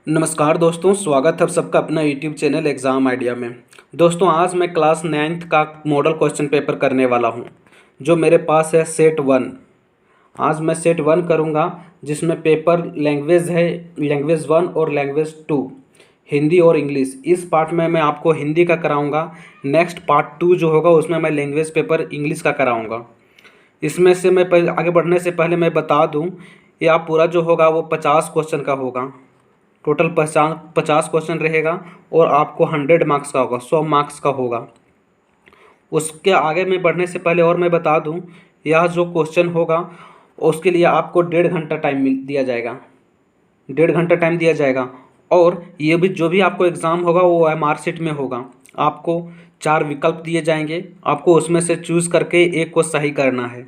नमस्कार दोस्तों, स्वागत है आप सबका अपना यूट्यूब चैनल एग्ज़ाम आइडिया में। दोस्तों, आज मैं क्लास 9th का मॉडल क्वेश्चन पेपर करने वाला हूं, जो मेरे पास है सेट 1। आज मैं सेट 1 करूंगा, जिसमें पेपर लैंग्वेज है, लैंग्वेज 1 और लैंग्वेज 2, हिंदी और इंग्लिश। इस पार्ट में मैं आपको हिंदी का कराऊंगा। नेक्स्ट पार्ट 2 जो होगा उसमें मैं लैंग्वेज पेपर इंग्लिश का कराऊँगा। इसमें से मैं आगे बढ़ने से पहले मैं बता दूँ, यह पूरा जो होगा वो 50 क्वेश्चन का होगा। टोटल 50 क्वेश्चन रहेगा और आपको 100 मार्क्स का होगा, 100 मार्क्स का होगा। उसके आगे में बढ़ने से पहले और मैं बता दूं, यह जो क्वेश्चन होगा उसके लिए आपको 1.5 घंटा टाइम दिया जाएगा। 1.5 घंटा टाइम दिया जाएगा। और ये भी जो भी आपको एग्ज़ाम होगा वो MR शीट में होगा। आपको 4 विकल्प दिए जाएंगे, आपको उसमें से चूज़ करके एक को सही करना है।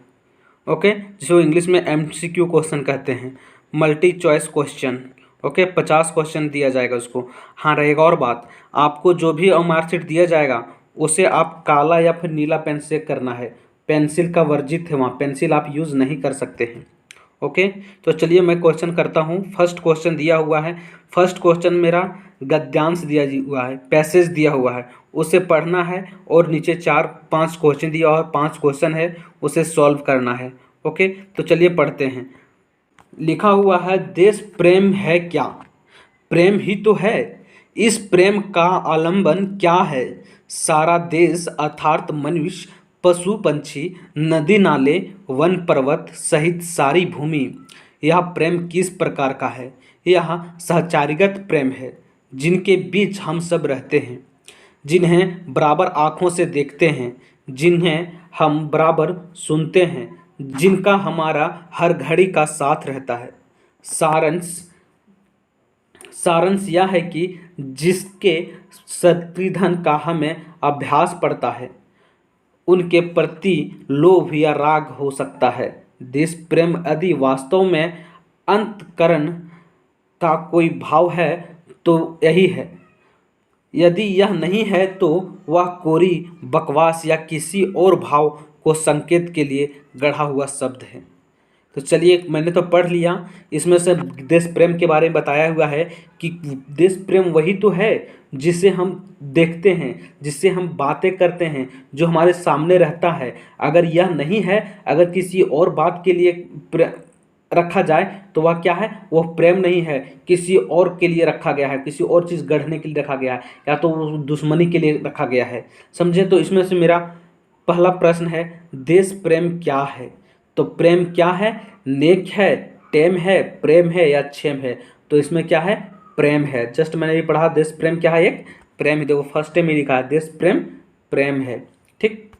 ओके, जिसको इंग्लिश में MCQ क्वेश्चन कहते हैं, multi choice question. Okay, 50 question दिया जाएगा उसको। हाँ, रहेगा और बात, आपको जो भी मार्कशीट दिया जाएगा उसे आप काला या फिर नीला पेन से करना है। पेंसिल का वर्जित है, वहाँ पेंसिल आप यूज़ नहीं कर सकते हैं। ओके, तो चलिए मैं क्वेश्चन करता हूँ। फर्स्ट क्वेश्चन दिया हुआ है। फर्स्ट क्वेश्चन मेरा गद्यांश दिया हुआ है, पैसेज दिया हुआ है, उसे पढ़ना है और नीचे 4-5 क्वेश्चन दिया हुआ है, 5 क्वेश्चन है, उसे सॉल्व करना है। ओके, तो चलिए पढ़ते हैं। लिखा हुआ है, देश प्रेम है क्या? प्रेम ही तो है। इस प्रेम का आलंबन क्या है? सारा देश अर्थात मनुष्य, पशु पंछी, नदी नाले, वन पर्वत सहित सारी भूमि। यह प्रेम किस प्रकार का है? यह सहचारीगत प्रेम है, जिनके बीच हम सब रहते हैं, जिन्हें बराबर आँखों से देखते हैं, जिन्हें हम बराबर सुनते हैं, जिनका हमारा हर घड़ी का साथ रहता है। सारांश सारांश यह है कि जिसके शत्रुधन का हमें अभ्यास पड़ता है, उनके प्रति लोभ या राग हो सकता है। देश प्रेम यदि वास्तव में अंतःकरण का कोई भाव है तो यही है। यदि यह नहीं है तो वह कोरी बकवास या किसी और भाव को संकेत के लिए गढ़ा हुआ शब्द है। तो चलिए, मैंने तो पढ़ लिया। इसमें से देश प्रेम के बारे में बताया हुआ है कि देश प्रेम वही तो है जिसे हम देखते हैं, जिससे हम बातें करते हैं, जो हमारे सामने रहता है। अगर यह नहीं है, अगर किसी और बात के लिए रखा जाए तो वह क्या है? वह प्रेम नहीं है, किसी और के लिए रखा गया है, किसी और चीज़ गढ़ने के लिए रखा गया है, या तो वो दुश्मनी के लिए रखा गया है। समझे? तो इसमें से मेरा पहला प्रश्न है, देश प्रेम क्या है? तो प्रेम क्या है? नेक है, टेम है, प्रेम है या क्षेम है? तो इसमें क्या है? प्रेम है। जस्ट मैंने ये पढ़ा, देश प्रेम क्या है? एक प्रेम। देखो फर्स्ट में लिखा है देश प्रेम, प्रेम है। ठीक,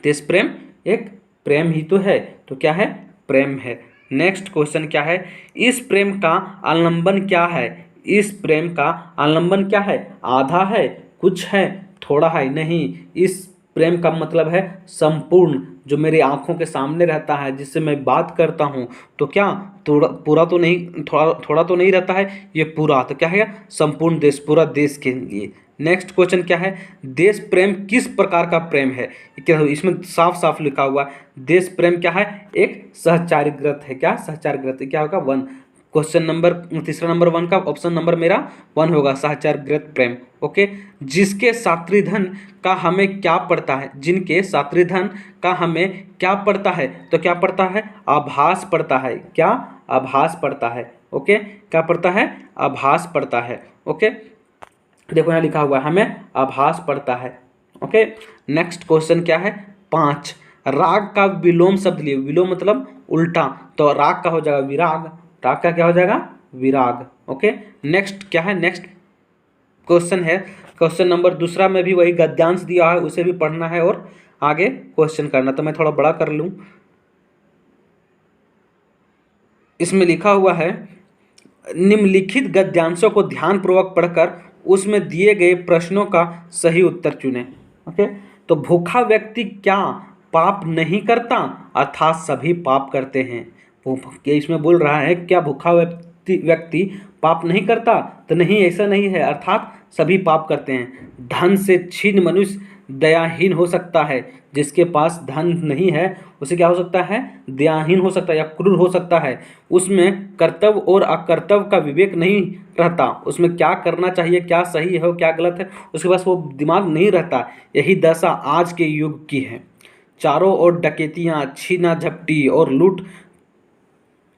देश प्रेम एक प्रेम ही तो है, तो क्या है? प्रेम है। नेक्स्ट क्वेश्चन क्या है? इस प्रेम का आलंबन क्या है? इस प्रेम का आलंबन क्या है? आधा है, कुछ है, थोड़ा है? नहीं, इस प्रेम का मतलब है संपूर्ण, जो मेरी आंखों के सामने रहता है, जिससे मैं बात करता हूँ। तो क्या थोड़ा पूरा तो नहीं, थोड़ा थोड़ा तो नहीं रहता है, ये पूरा। तो क्या है? संपूर्ण देश, पूरा देश के लिए। नेक्स्ट क्वेश्चन क्या है? देश प्रेम किस प्रकार का प्रेम है? क्या इसमें साफ साफ लिखा हुआ है, देश प्रेम क्या है? एक सहचारीग्रत है। क्या सहचारीग्रत? क्या होगा? 1। क्वेश्चन नंबर तीसरा नंबर 1 का ऑप्शन नंबर मेरा 1 होगा, सहचारीग्रत प्रेम। ओके, जिसके शात्रीधन का हमें क्या पड़ता है? जिनके शात्रीधन का हमें क्या पड़ता है? तो क्या पड़ता है? आभास पड़ता है। क्या? आभास पड़ता है। ओके, क्या पड़ता है? आभास पड़ता है। ओके, देखो यहाँ लिखा हुआ है, हमें आभास पड़ता है। ओके, नेक्स्ट क्वेश्चन क्या है? 5। राग का विलोम शब्द लिए। विलोम मतलब उल्टा, तो राग का हो जाएगा विराग, राग का क्या हो जाएगा? विराग। ओके, नेक्स्ट क्या है? नेक्स्ट क्वेश्चन है, क्वेश्चन नंबर दूसरा में भी वही गद्यांश दिया है, उसे भी पढ़ना है और आगे क्वेश्चन करना। तो मैं थोड़ा बड़ा कर लूँ। इसमें लिखा हुआ है, निम्नलिखित गद्यांशों को ध्यानपूर्वक पढ़कर उसमें दिए गए प्रश्नों का सही उत्तर चुनें। ओके, तो भूखा व्यक्ति क्या पाप नहीं करता? अर्थात सभी पाप करते हैं। ये इसमें बोल रहा है, क्या भूखा व्यक्ति पाप नहीं करता? तो नहीं, ऐसा नहीं है, अर्थात सभी पाप करते हैं। धन से छीन मनुष्य दयाहीन हो सकता है। जिसके पास धन नहीं है उसे क्या हो सकता है, दयाहीन हो सकता है या क्रूर हो सकता है। उसमें कर्तव्य और अकर्तव्य का विवेक नहीं रहता, उसमें क्या करना चाहिए, क्या सही है क्या गलत है, उसके पास वो दिमाग नहीं रहता। यही दशा आज के युग की है। चारों ओर डकैतियाँ, छीना झपटी और लूट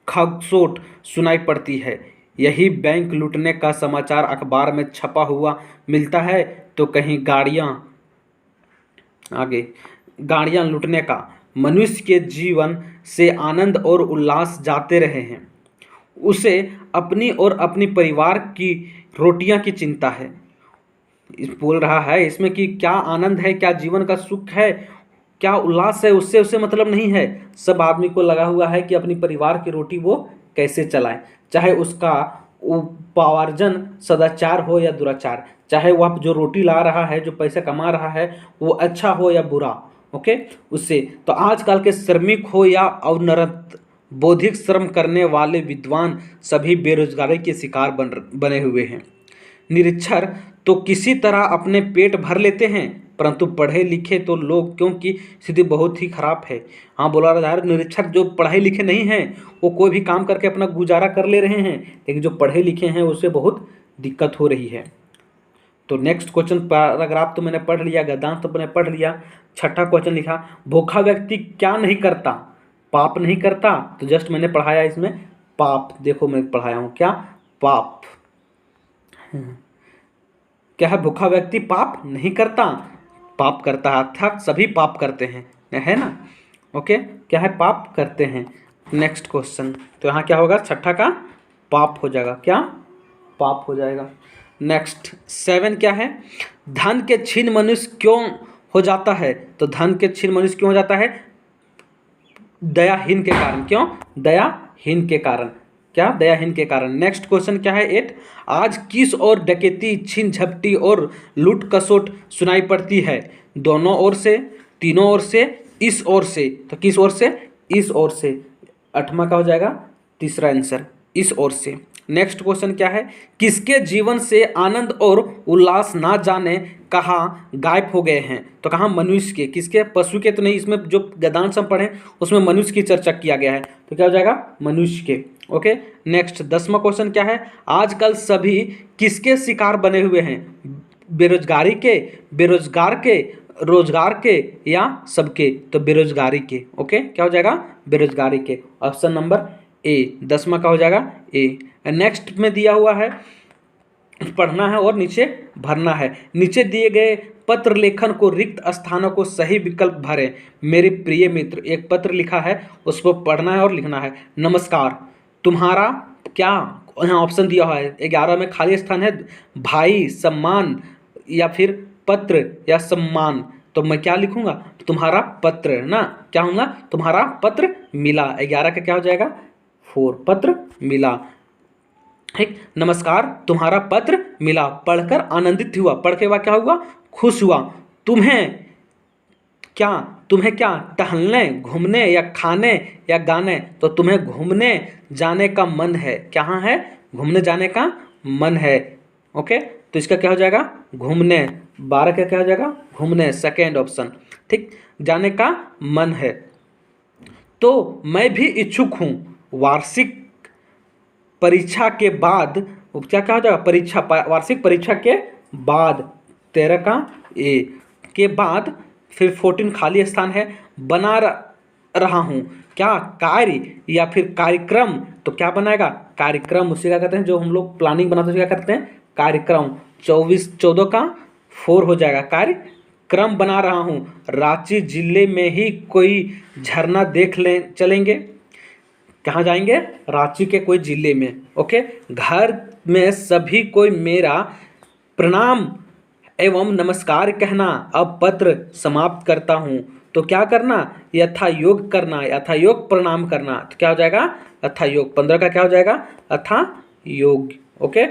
खसोट सुनाई पड़ती है। यही बैंक लूटने का समाचार अखबार में छपा हुआ मिलता है तो कहीं आगे गाड़ियां लूटने का। मनुष्य के जीवन से आनंद और उल्लास जाते रहे हैं। उसे अपनी और अपनी परिवार की रोटियां की चिंता है। बोल रहा है इसमें कि क्या आनंद है, क्या जीवन का सुख है, क्या उल्लास है, उससे उसे मतलब नहीं है। सब आदमी को लगा हुआ है कि अपनी परिवार की रोटी वो कैसे चलाए, चाहे उसका उपार्जन सदाचार हो या दुराचार, चाहे वह जो रोटी ला रहा है, जो पैसा कमा रहा है, वो अच्छा हो या बुरा। ओके, उससे तो आजकल के श्रमिक हो या अवनरत बौद्धिक श्रम करने वाले विद्वान सभी बेरोजगारी के शिकार बने हुए हैं। निरक्षर तो किसी तरह अपने पेट भर लेते हैं, परंतु पढ़े लिखे तो लोग क्योंकि स्थिति बहुत ही खराब है। हाँ, बोला रहा है निरक्षर जो पढ़े लिखे नहीं हैं वो कोई भी काम करके अपना गुजारा कर ले रहे हैं, लेकिन जो पढ़े लिखे हैं उससे बहुत दिक्कत हो रही है। तो नेक्स्ट क्वेश्चन पैराग्राफ तो मैंने पढ़ लिया, गद्यांश तो मैंने पढ़ लिया। छठा क्वेश्चन लिखा, भूखा व्यक्ति क्या नहीं करता, पाप नहीं करता। तो जस्ट मैंने पढ़ाया इसमें पाप, देखो मैं पढ़ाया हूँ क्या, पाप क्या है, भूखा व्यक्ति पाप नहीं करता, पाप करता है, अर्थात सभी पाप करते हैं, है ना। ओके, क्या है, पाप करते हैं। नेक्स्ट क्वेश्चन, तो यहाँ क्या होगा, छठा का पाप हो जाएगा, क्या पाप हो जाएगा। नेक्स्ट 7 क्या है, धन के छीन मनुष्य क्यों हो जाता है। तो धन के छीन मनुष्य क्यों हो जाता है, दयाहीन के कारण। क्यों, दयाहीन के कारण, क्या दयाहीन के कारण। नेक्स्ट क्वेश्चन क्या है 8, आज किस ओर डकैती, छीन झपटी और लूट खसोट सुनाई पड़ती है। दोनों ओर से, तीनों ओर से, इस ओर से। तो किस ओर से, इस ओर से। 8वां का हो जाएगा तीसरा आंसर, इस ओर से। नेक्स्ट क्वेश्चन क्या है, किसके जीवन से आनंद और उल्लास ना जाने कहाँ गायब हो गए हैं। तो कहाँ, मनुष्य के, किसके, पशु के तो नहीं, इसमें जो गद्यांश हम पढ़े उसमें मनुष्य की चर्चा किया गया है, तो क्या हो जाएगा, मनुष्य के। ओके, नेक्स्ट 10वां क्वेश्चन क्या है, आजकल सभी किसके शिकार बने हुए हैं, बेरोजगारी के, बेरोजगार के, रोजगार के या सबके। तो बेरोजगारी के। ओके, क्या हो जाएगा, बेरोजगारी के। ऑप्शन नंबर ए, 10वां का हो जाएगा ए। नेक्स्ट में दिया हुआ है, पढ़ना है और नीचे भरना है। नीचे दिए गए पत्र लेखन को रिक्त स्थानों को सही विकल्प भरें। मेरे प्रिय मित्र, एक पत्र लिखा है उसको पढ़ना है और लिखना है। नमस्कार, तुम्हारा क्या, यहाँ ऑप्शन दिया हुआ है 11 में खाली स्थान है, भाई, सम्मान या फिर पत्र या सम्मान। तो मैं क्या लिखूंगा, तुम्हारा पत्र ना, क्या होगा, तुम्हारा पत्र मिला। 11 का क्या हो जाएगा 4, पत्र मिला। ठीक, नमस्कार, तुम्हारा पत्र मिला, पढ़कर आनंदित हुआ, पढ़ के बाद क्या हुआ, खुश हुआ। तुम्हें क्या, तुम्हें क्या, टहलने, घूमने या खाने या गाने। तो तुम्हें घूमने जाने का मन है, कहाँ है, घूमने जाने का मन है। ओके, तो इसका क्या हो जाएगा, घूमने। 12 का क्या हो जाएगा, घूमने, सेकेंड ऑप्शन। ठीक, जाने का मन है। तो मैं भी इच्छुक हूँ, वार्षिक परीक्षा के बाद, क्या क्या हो जाएगा, परीक्षा, वार्षिक परीक्षा के बाद। 13 का ए के बाद, फिर 14 खाली स्थान है, बना रहा हूँ, क्या, कार्य या फिर कार्यक्रम। तो क्या बनाएगा, कार्यक्रम। उसे क्या कहते हैं, जो हम लोग प्लानिंग बनाते हैं क्या करते हैं, कार्यक्रम। 14 का 4 हो जाएगा, कार्यक्रम बना रहा हूँ। रांची जिले में ही कोई झरना देख लें, चलेंगे, कहाँ जाएंगे, रांची के कोई जिले में। ओके, घर में सभी कोई मेरा प्रणाम एवं नमस्कार कहना। अब पत्र समाप्त करता हूँ। तो क्या करना, यथा योग करना, यथा योग प्रणाम करना। तो क्या हो जाएगा, अथा योग। 15 का क्या हो जाएगा, अथा योग। ओके,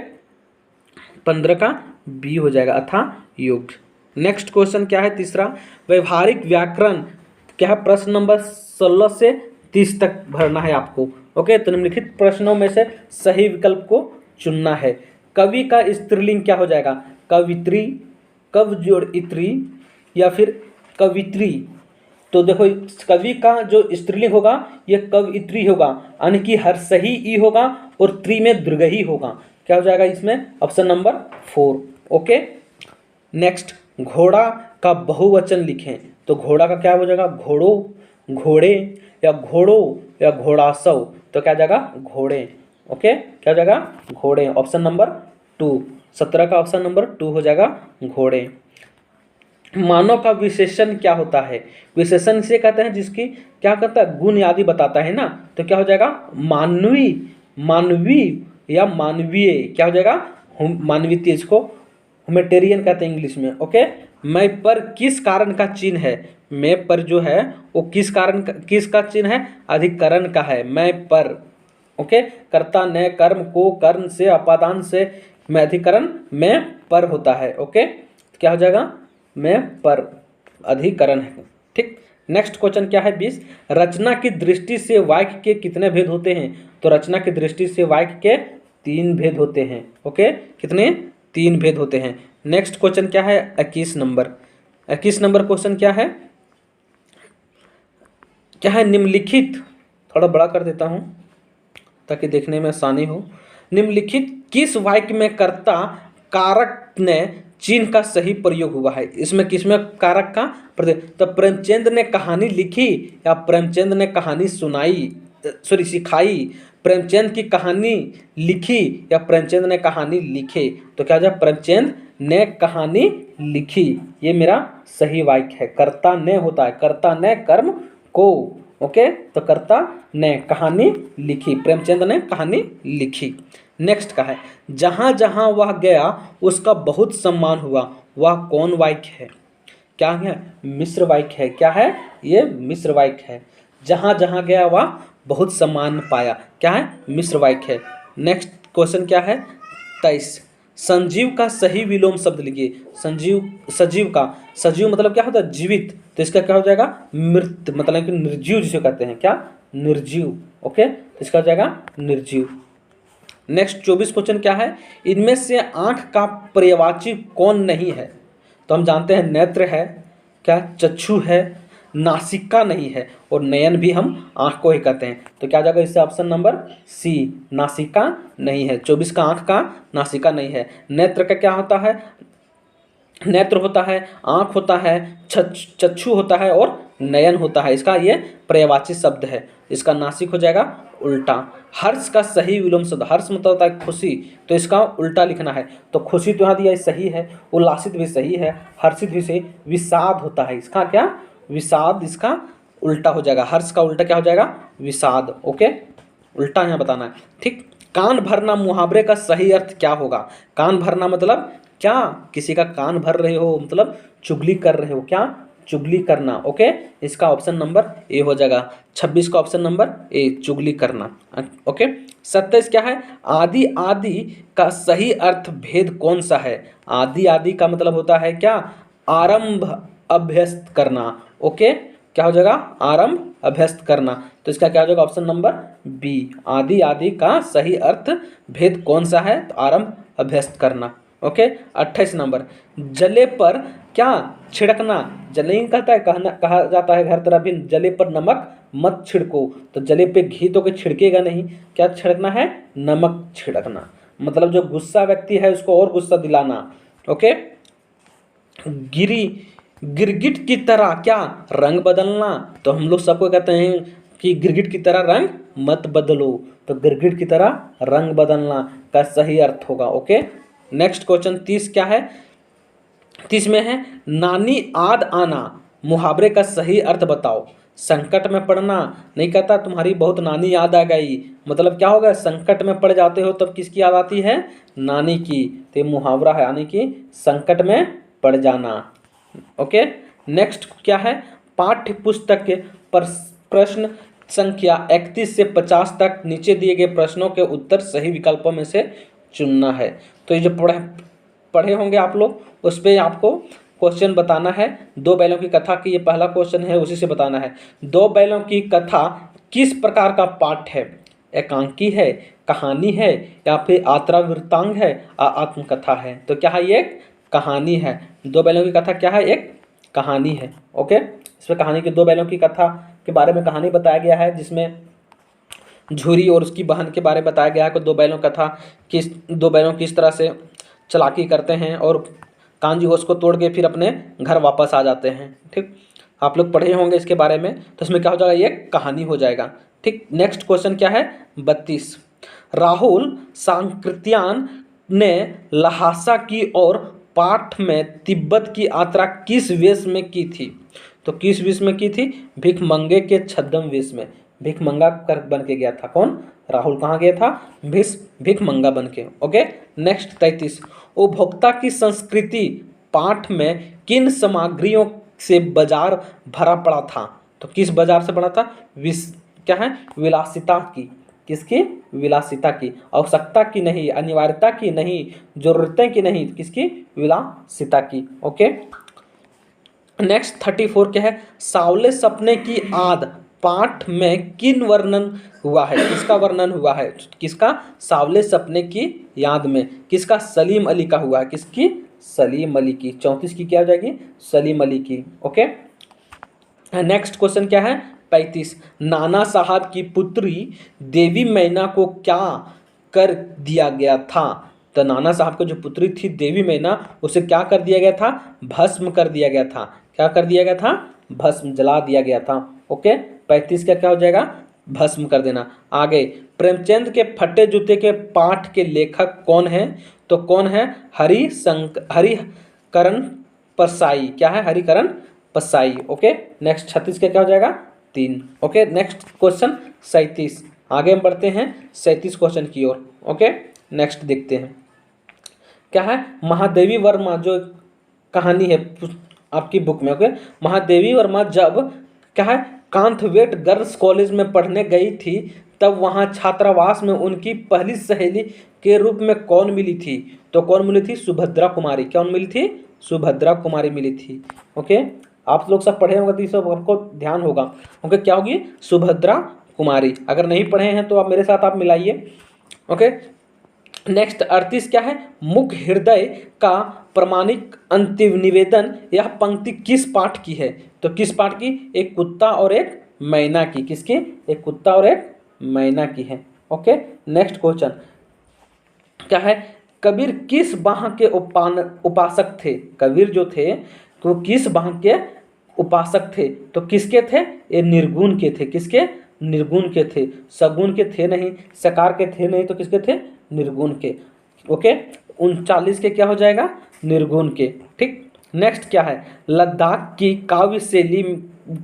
15 का बी हो जाएगा, अथा योग। नेक्स्ट क्वेश्चन क्या है, तीसरा, व्यवहारिक व्याकरण क्या है, प्रश्न नंबर 16 से 30 तक भरना है आपको। ओके, तो निम्नलिखित प्रश्नों में से सही विकल्प को चुनना है। कवि का स्त्रीलिंग क्या हो जाएगा, कवित्री, कवि जोड़ इत्री, या फिर कवित्री। तो देखो कवि का जो स्त्रीलिंग होगा ये कवित्री होगा, यानी कि हर्ष ही ई होगा और त्री में दीर्घ ही होगा। क्या हो जाएगा इसमें? Option number 4। ओके। नेक्स्ट, घोड़ा का बहुवचन लिखें। तो घोड़ा का क्या हो जाएगा? घोड़ो, घोड़े, या घोड़ो, या घोड़ासव। तो क्या जाएगा? घोड़े। ओके, क्या हो जाएगा? घोड़े। ऑप्शन नंबर 2, 17 का ऑप्शन नंबर 2 हो जाएगा घोड़े। मानव का विशेषण क्या होता है? विशेषण से कहते हैं जिसकी क्या करता है? गुण आदि बताता है ना। तो क्या हो जाएगा? मानवी, मानवीय या मानवीय। क्या हो जाएगा? मानवीय। इसको ह्यूमैनिटेरियन कहते हैं इंग्लिश में। ओके। मैं पर किस कारण का चिन्ह है? मैं पर जो है वो किस कारण का, किसका चिन्ह है? अधिकरण का है। मैं पर। ओके। कर्ता ने कर्म को कर्ण से अपादान से में अधिकरण में पर होता है। ओके। क्या हो जाएगा? में पर अधिकरण है। ठीक। नेक्स्ट क्वेश्चन क्या है? 20, रचना की दृष्टि से वाक्य के कितने भेद होते हैं? तो रचना की दृष्टि से वाक्य के 3 भेद होते हैं। ओके, कितने? 3 भेद होते हैं। नेक्स्ट क्वेश्चन क्या है? 21 नंबर। 21 नंबर क्वेश्चन क्या है? क्या है? निम्नलिखित, थोड़ा बड़ा कर देता हूं ताकि देखने में आसानी हो। निम्नलिखित किस वाक्य में कर्ता कारक ने चिन्ह का सही प्रयोग हुआ है? इसमें किसमें कारक का प्रयोग? तो प्रेमचंद ने कहानी लिखी या प्रेमचंद ने कहानी सुनाई, सॉरी सिखाई। प्रेमचंद की कहानी लिखी या प्रेमचंद ने कहानी लिखे। तो क्या हो जाए? प्रेमचंद ने कहानी लिखी। ये मेरा सही वाक्य है। कर्ता ने होता है, कर्ता ने कर्म को। ओके, तो कर्ता ने कहानी लिखी, प्रेमचंद ने कहानी लिखी। नेक्स्ट का है, जहाँ जहाँ वह गया उसका बहुत सम्मान हुआ। वह कौन वाक्य है? क्या है? मिश्र वाक्य है। क्या है? ये मिश्र वाक्य है। जहाँ जहाँ गया वह बहुत सम्मान पाया। क्या है? मिश्र वाक्य है। नेक्स्ट क्वेश्चन क्या है? 23, संजीव का सही विलोम शब्द लिखिए। संजीव, सजीव का, सजीव मतलब क्या होता है? जीवित। तो इसका क्या हो जाएगा? मृत, मतलब कि निर्जीव जिसे कहते हैं। क्या? निर्जीव। ओके, तो इसका हो जाएगा निर्जीव। नेक्स्ट 24 क्वेश्चन क्या है? इनमें से आंख का पर्यायवाची कौन नहीं है? तो हम जानते हैं नेत्र है, क्या चक्षु है, नासिका नहीं है, और नयन भी हम आंख को ही कहते हैं। तो क्या जाएगा इससे? ऑप्शन नंबर सी, नासिका नहीं है। 24 का आंख का, नासिका नहीं है। नेत्र का क्या होता है? नेत्र होता है, आंख होता है, चक्षु होता है और नयन होता है। इसका ये पर्यायवाची शब्द है। इसका नासिक हो जाएगा उल्टा। हर्ष का सही विलोम शब्द, हर्ष मतलब होता है खुशी, तो इसका उल्टा लिखना है। तो खुशी तो यहाँ दिया सही है, उल्लासित भी सही है, हर्षित भी सही। विषाद होता है, इसका क्या? विषाद, इसका उल्टा हो जाएगा। हर्ष का उल्टा क्या हो जाएगा? विषाद। ओके, उल्टा यहाँ बताना है। ठीक। कान भरना मुहावरे का सही अर्थ क्या होगा? कान भरना मतलब क्या? किसी का कान भर रहे हो, मतलब चुगली कर रहे हो। क्या? चुगली करना। ओके, इसका ऑप्शन नंबर ए हो जाएगा। 26 का ऑप्शन नंबर ए, चुगली करना। ओके। 27 क्या है? आदि आदि का सही अर्थ भेद कौन सा है? आदि आदि का मतलब होता है क्या? आरंभ, अभ्यस्त करना। ओके, क्या हो जाएगा? आरंभ, अभ्यस्त करना। तो इसका क्या हो जाएगा? ऑप्शन नंबर बी, आदि आदि का सही अर्थ भेद कौन सा है? तो आरंभ, अभ्यस्त करना। ओके। 28 नंबर, जले पर क्या छिड़कना? जले कहता है, कहा जाता है घर तरफ भी, जले पर नमक मत छिड़को। तो जले पे घी तो कोई छिड़केगा नहीं, क्या छिड़कना है? नमक छिड़कना। मतलब जो गुस्सा व्यक्ति है उसको और गुस्सा दिलाना। ओके। गिरगिट की तरह क्या रंग बदलना? तो हम लोग सबको कहते हैं कि गिरगिट की तरह रंग मत बदलो। तो गिरगिट की तरह रंग बदलना का सही अर्थ होगा। ओके। नेक्स्ट क्वेश्चन 30 क्या है? 30 में है, नानी आद आना मुहावरे का सही अर्थ बताओ। संकट में पड़ना नहीं कहता तुम्हारी बहुत नानी याद आ गई, मतलब क्या होगा? संकट में पड़ जाते हो तब किसकी याद आती है? नानी की। तो ये मुहावरा है, यानी कि संकट में पड़ जाना। ओके। नेक्स्ट क्या है? पाठ्य पुस्तक के प्रश्न संख्या 31 से 50 तक नीचे दिए गए प्रश्नों के उत्तर सही विकल्पों में से चुनना है। तो ये जो पढ़े होंगे आप लोग, उस पर आपको क्वेश्चन बताना है। 2 बैलों की कथा की ये पहला क्वेश्चन है, उसी से बताना है। 2 बैलों की कथा किस प्रकार का पाठ है? एकांकी है, कहानी है, या फिर आत्रा वृत्तांग है, आत्मकथा है? तो क्या है? ये एक कहानी है। 2 बैलों की कथा क्या है? एक कहानी है। ओके, इसमें कहानी के दो बैलों की कथा के बारे में कहानी बताया गया है, जिसमें झूरी और उसकी बहन के बारे में बताया गया है कि दो बैलों किस तरह से चालाकी करते हैं और कांजी होश को तोड़ के फिर अपने घर वापस आ जाते हैं। ठीक, आप लोग पढ़े होंगे इसके बारे में, तो इसमें क्या हो जाएगा, ये कहानी हो जाएगा। ठीक, नेक्स्ट क्वेश्चन क्या है, 32। राहुल सांकृत्यान ने लहासा की और पाठ में तिब्बत की यात्रा किस वेश में की थी? तो किस वेश में की थी? भिखमंगे के छद्म वेश में, भिखमंगा कर बन के गया था। कौन? राहुल कहाँ गया था? भिखमंगा बन के। Okay, next 33। उपभोक्ता की संस्कृति पाठ में किन सामग्रियों से बाजार भरा पड़ा था? तो किस बाजार से बना था? क्या है? विलासिता की। किसकी? विलासिता की, आवश्यकता की नहीं, अनिवार्यता की नहीं, जरूरतें की नहीं, किसकी? विलासिता की। ओके, नेक्स्ट 34 क्या है, सावले सपने की आद पाठ में किन वर्णन हुआ है? किसका वर्णन हुआ है? किसका? सावले सपने की याद में किसका? सलीम अली का हुआ है। किसकी? सलीम अली की। 34 की क्या हो जाएगी? सलीम अली की। ओके, नेक्स्ट क्वेश्चन क्या है, 35। नाना साहब की पुत्री देवी मैना को क्या कर दिया गया था? तो नाना साहब की जो पुत्री थी देवी मैना, उसे क्या कर दिया गया था? भस्म कर दिया गया था। क्या कर दिया गया था? भस्म, जला दिया गया था। ओके, 35 का क्या हो जाएगा? भस्म कर देना। आगे, प्रेमचंद के फटे जूते के पाठ के लेखक कौन है? तो कौन है? हरिकरण परसाई। क्या है? हरिकरण परसाई। ओके, नेक्स्ट 36 का क्या हो जाएगा? 3। Okay, next question 37। आगे हम बढ़ते हैं 37 क्वेश्चन की ओर। ओके, नेक्स्ट देखते हैं क्या है, महादेवी वर्मा जो कहानी है आपकी बुक में। ओके, महादेवी वर्मा जब क्या है कांथवेट गर्ल्स कॉलेज में पढ़ने गई थी, तब वहाँ छात्रावास में उनकी पहली सहेली के रूप में कौन मिली थी? तो कौन मिली थी? सुभद्रा कुमारी। कौन मिली थी? सुभद्रा कुमारी मिली थी। ओके, आप लोग सब पढ़े होंगे तो ये सब आपको ध्यान होगा। ओके, क्या होगी? सुभद्रा कुमारी। अगर नहीं पढ़े हैं तो आप मेरे साथ आप मिलाइए। ओके, नेक्स्ट 38 क्या है, मुख हृदय का प्रमाणिक अंतिम निवेदन, यह पंक्ति किस पाठ की है? तो किस पाठ की? एक कुत्ता और एक मैना की। किसकी? एक कुत्ता और एक मैना की है। ओके, नेक्स्ट क्वेश्चन क्या है, कबीर किस बाह के उपासक थे? कबीर जो थे तो किस बाह के उपासक थे? तो किसके थे? ये निर्गुण के थे। किसके? निर्गुण के थे, सगुण के थे नहीं, सकार के थे नहीं, तो किसके थे? निर्गुण के। ओके, 39 के क्या हो जाएगा? निर्गुण के। ठीक, नेक्स्ट क्या है, लद्दाख की काव्य शैली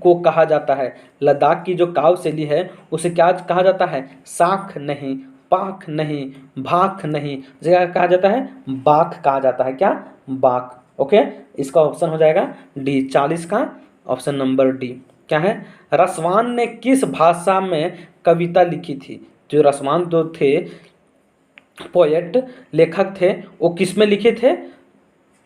को कहा जाता है? लद्दाख की जो काव्य शैली है उसे क्या कहा जाता है? शाख नहीं, पाख नहीं, भाख नहीं, जगह कहा जाता है बाख कहा जाता है। क्या? बाख। ओके, इसका ऑप्शन हो जाएगा डी, 40 का ऑप्शन नंबर डी। क्या है, रसवान ने किस भाषा में कविता लिखी थी? जो रसवान जो थे पोएट लेखक थे, वो किस में लिखे थे?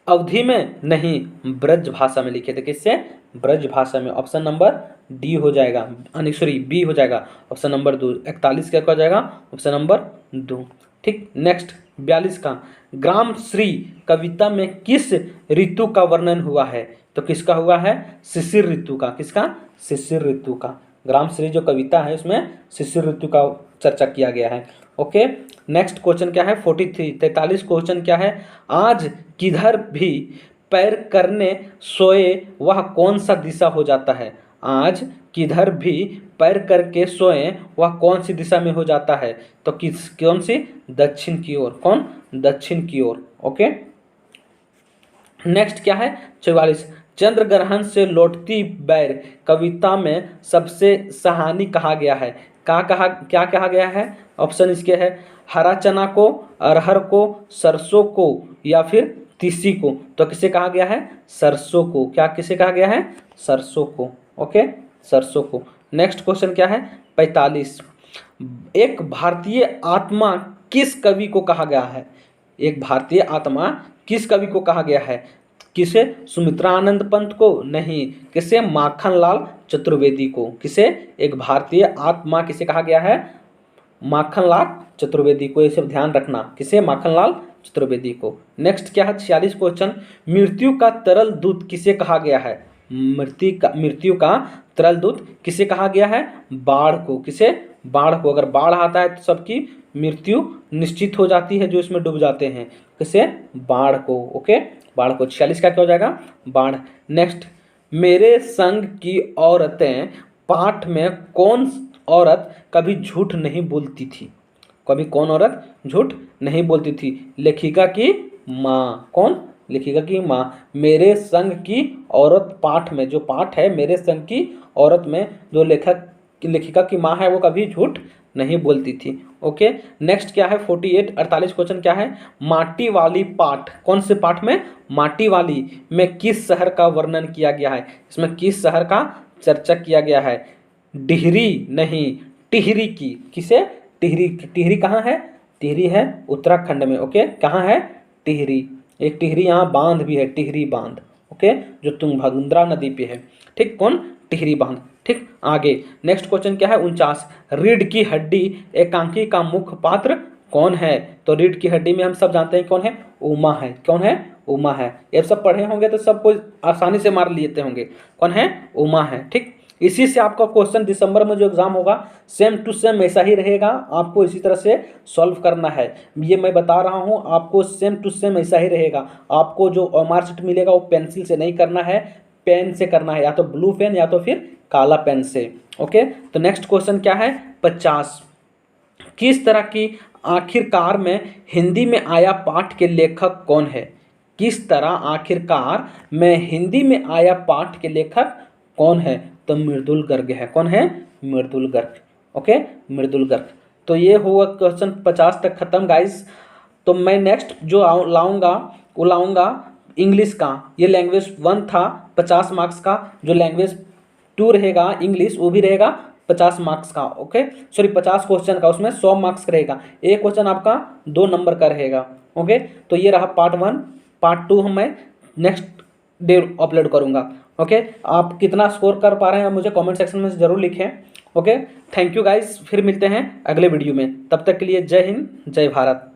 अवधि में नहीं, ब्रज भाषा में लिखे थे। किससे? ब्रज भाषा में। ऑप्शन नंबर डी हो जाएगा, सॉरी बी हो जाएगा, ऑप्शन नंबर 2। 41 क्या हो जाएगा? Option number 2। ठीक, नेक्स्ट 42 का, ग्राम श्री कविता में किस ऋतु का वर्णन हुआ है? तो किसका हुआ है? शिशिर ऋतु का। किसका? शिशिर ऋतु का। ग्राम श्री जो कविता है उसमें शिशिर ऋतु का चर्चा किया गया है। ओके, नेक्स्ट क्वेश्चन क्या है, 43 क्वेश्चन क्या है, आज किधर भी पैर करने सोए वह कौन सा दिशा हो जाता है? आज किधर भी पैर करके सोए वह कौन सी दिशा में हो जाता है? तो कौन सी? दक्षिण की ओर। कौन? दक्षिण की ओर। ओके, नेक्स्ट क्या है, 44, चंद्र ग्रहण से लौटती बैर कविता में सबसे सहानी कहा गया है? क्या कहा गया है? ऑप्शन इसके है, हरा चना को, अरहर को, सरसों को, या फिर तीसी को। तो किसे कहा गया है? सरसों को। क्या किसे कहा गया है? सरसों को। ओके, सरसों को। नेक्स्ट क्वेश्चन क्या है, 45, एक भारतीय आत्मा किस कवि को कहा गया है? एक भारतीय आत्मा किस कवि को कहा गया है? किसे? सुमित्रानंद पंत को? नहीं। किसे? माखनलाल चतुर्वेदी को। किसे? एक भारतीय आत्मा किसे कहा गया है? माखनलाल चतुर्वेदी को। ये सब ध्यान रखना, किसे? माखनलाल चतुर्वेदी को। नेक्स्ट क्या है, 46 क्वेश्चन, मृत्यु का तरल दूत किसे कहा गया है? मृत्यु का तरल दूत किसे कहा गया है? बाढ़ को। किसे? बाढ़ को। अगर बाढ़ आता है तो सबकी मृत्यु निश्चित हो जाती है जो इसमें डूब जाते हैं। किसे? बाढ़ को। ओके, बाढ़ को। 46 का क्या हो जाएगा? बाढ़। नेक्स्ट, मेरे संग की औरतें पाठ में कौन औरत कभी झूठ नहीं बोलती थी? कभी कौन औरत झूठ नहीं बोलती थी? लेखिका की माँ। कौन? लेखिका की माँ। मेरे संग की औरत पाठ में, जो पाठ है मेरे संग की औरत में, जो लेखिका की माँ है वो कभी झूठ नहीं बोलती थी। ओके, नेक्स्ट क्या है? 48 क्वेश्चन क्या है? माटी वाली पाठ, कौन से पाठ में? माटी वाली में किस शहर का वर्णन किया गया है? इसमें किस शहर का चर्चा किया गया है? डिहरी नहीं, टिहरी की। किसे? टिहरी। टिहरी कहाँ है? टिहरी है उत्तराखंड में। ओके, कहाँ है? टिहरी। एक टिहरी यहाँ बांध भी है, टिहरी बांध। ओके, जो तुंगभद्रा नदी पे है। ठीक, कौन? टिहरी बांध। ठीक, आगे नेक्स्ट क्वेश्चन क्या है? 49, रीढ़ की हड्डी एकांकी का मुख्य पात्र कौन है? तो रीढ़ की हड्डी में हम सब जानते हैं कौन है? उमा है। कौन है? उमा है। ये सब पढ़े होंगे तो सबको आसानी से मार लेते होंगे। कौन है? उमा है। ठीक, इसी से आपका क्वेश्चन दिसंबर में जो एग्जाम होगा सेम टू सेम ऐसा ही रहेगा, आपको इसी तरह से सॉल्व करना है। ये मैं बता रहा हूँ आपको, सेम टू सेम ऐसा ही रहेगा। आपको जो मार्कशीट मिलेगा वो पेंसिल से नहीं करना है, पेन से करना है, या तो ब्लू पेन या तो फिर काला पेन से। ओके, तो नेक्स्ट क्वेश्चन क्या है? 50, किस तरह की आखिरकार में हिंदी में आया पाठ के लेखक कौन है? किस तरह आखिरकार में हिंदी में आया पाठ के लेखक कौन है? तो मृदुल गर्ग है। कौन है? मृदुल गर्ग। ओके, मृदुल गर्ग। तो ये हुआ क्वेश्चन 50 तक खत्म गाइस। तो मैं नेक्स्ट जो लाऊंगा वो लाऊंगा इंग्लिश का। ये लैंग्वेज 1 था 50 मार्क्स का, जो लैंग्वेज 2 रहेगा इंग्लिश वो भी रहेगा 50 मार्क्स का। ओके, सॉरी 50 क्वेश्चन का, उसमें 100 मार्क्स का रहेगा। एक क्वेश्चन आपका 2 नंबर का रहेगा। ओके, तो ये रहा पार्ट 1। पार्ट 2 हम मैं नेक्स्ट डे अपलोड करूंगा। ओके, आप कितना स्कोर कर पा रहे हैं मुझे कमेंट सेक्शन में ज़रूर लिखें। ओके, थैंक यू गाइस, फिर मिलते हैं अगले वीडियो में। तब तक के लिए जय हिंद, जय भारत।